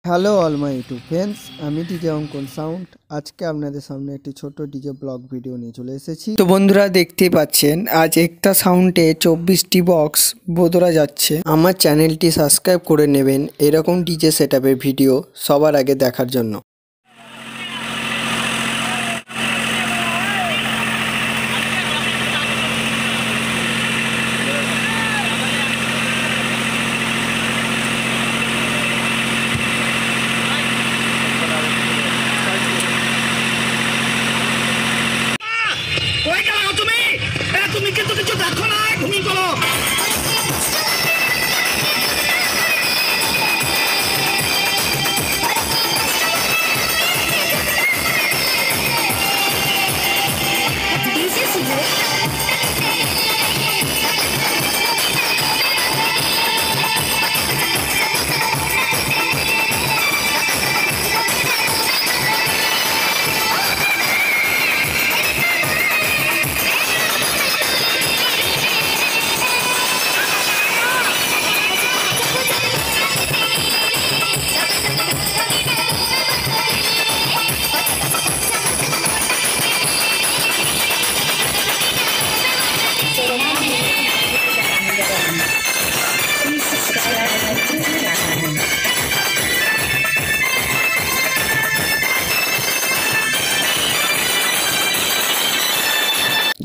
Hello all my YouTube friends, আমি DJ অঙ্কন sound. আজকে আপনাদের সামনে একটি ছোট ডিজে ব্লগ ভিডিও নিয়ে চলে এসেছি। তো বন্ধুরা দেখতেই পাচ্ছেন, আজ একটা সাউন্ডে 24টি বক্স বোধরা যাচ্ছে। আমার চ্যানেলটি সাবস্ক্রাইব করে নেবেন এরকম ডিজে সেটআপের ভিডিও সবার আগে দেখার জন্য। তুমি কিন্তু কিছু দেখো না, ঘুমিয়ে পড়ো।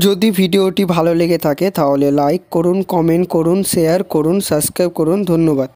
যদি ভিডিওটি ভালো লেগে থাকে তাহলে লাইক করুন, কমেন্ট করুন, শেয়ার করুন, সাবস্ক্রাইব করুন। ধন্যবাদ।